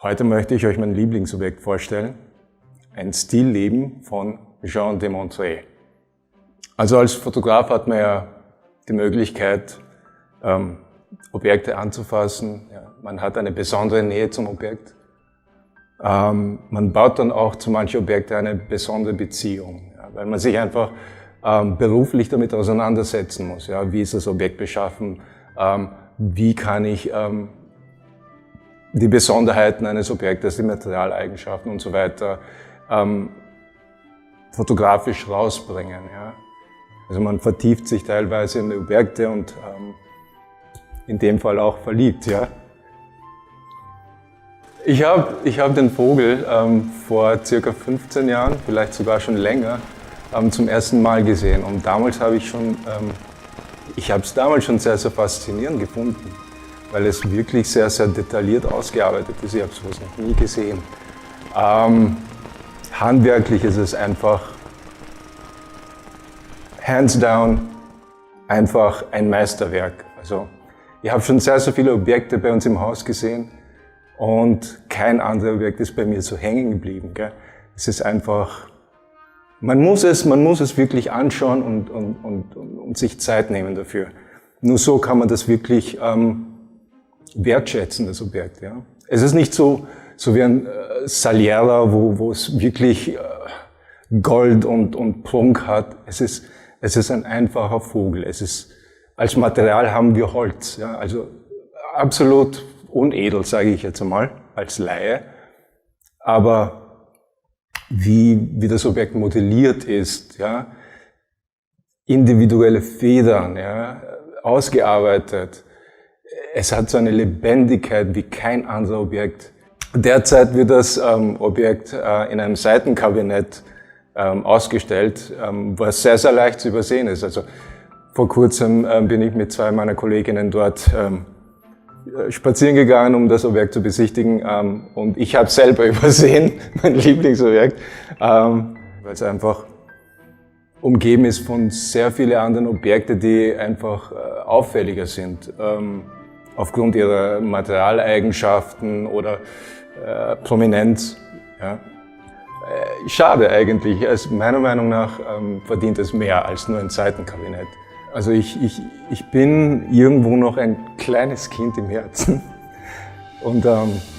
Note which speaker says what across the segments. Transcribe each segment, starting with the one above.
Speaker 1: Heute möchte ich euch mein Lieblingsobjekt vorstellen, ein Stillleben von Jean de Montreuil. Also als Fotograf hat man ja die Möglichkeit, Objekte anzufassen. Ja, man hat eine besondere Nähe zum Objekt. Man baut dann auch zu manchen Objekten eine besondere Beziehung, ja, weil man sich einfach beruflich damit auseinandersetzen muss. Ja, wie ist das Objekt beschaffen? Wie kann ich die Besonderheiten eines Objektes, die Materialeigenschaften und so weiter fotografisch rausbringen. Ja. Also man vertieft sich teilweise in die Objekte und in dem Fall auch verliebt. Ja. Ich hab den Vogel vor circa 15 Jahren, vielleicht sogar schon länger, zum ersten Mal gesehen. Und damals habe ich habe es damals schon sehr, sehr faszinierend gefunden, weil es wirklich sehr, sehr detailliert ausgearbeitet ist. Ich habe sowas noch nie gesehen. Handwerklich ist es einfach, hands down, einfach ein Meisterwerk. Also, ich habe schon sehr, sehr viele Objekte bei uns im Haus gesehen und kein anderes Objekt ist bei mir so hängen geblieben. Gell? Es ist einfach, man muss es wirklich anschauen und sich Zeit nehmen dafür. Nur so kann man das wirklich wertschätzen, das Objekt. Ja. Es ist nicht so wie ein Saliera, wo es wirklich Gold und Prunk hat. Es ist ein einfacher Vogel. Als Material haben wir Holz. Ja. Also absolut unedel, sage ich jetzt einmal, als Laie. Aber wie das Objekt modelliert ist, ja, individuelle Federn, ja, ausgearbeitet. Es hat so eine Lebendigkeit wie kein anderes Objekt. Derzeit wird das Objekt in einem Seitenkabinett ausgestellt, was sehr, sehr leicht zu übersehen ist. Also vor kurzem bin ich mit zwei meiner Kolleginnen dort spazieren gegangen, um das Objekt zu besichtigen, und ich habe selber übersehen, mein Lieblingsobjekt, weil es einfach umgeben ist von sehr vielen anderen Objekten, die einfach auffälliger sind, aufgrund ihrer Materialeigenschaften oder Prominenz. Ja. Schade eigentlich, also meiner Meinung nach verdient es mehr als nur ein Seitenkabinett. Also ich bin irgendwo noch ein kleines Kind im Herzen. Und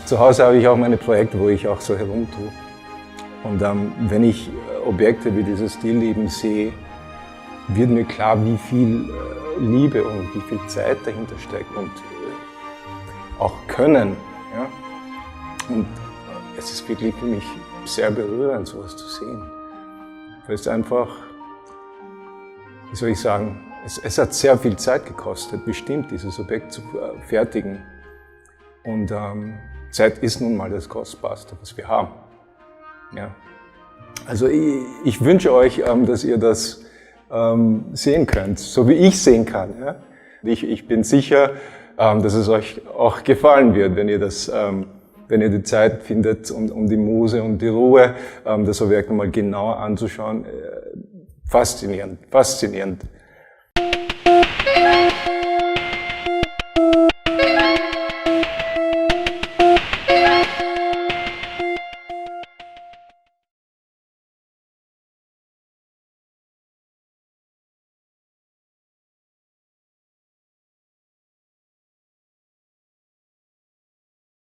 Speaker 1: zu Hause habe ich auch meine Projekte, wo ich auch so herumtue. Und wenn ich Objekte wie dieses Stillleben sehe, wird mir klar, wie viel Liebe und wie viel Zeit dahinter steckt und auch Können. Ja? Und es ist wirklich für mich sehr berührend, sowas zu sehen. Weil es einfach, wie soll ich sagen, es hat sehr viel Zeit gekostet, bestimmt dieses Objekt zu fertigen. Und Zeit ist nun mal das Kostbarste, was wir haben. Ja. Also ich wünsche euch, dass ihr das sehen könnt, so wie ich sehen kann. Ja. Ich bin sicher, dass es euch auch gefallen wird, wenn ihr die Zeit findet, um die Muße und die Ruhe, das Objekt mal genauer anzuschauen. Faszinierend, faszinierend.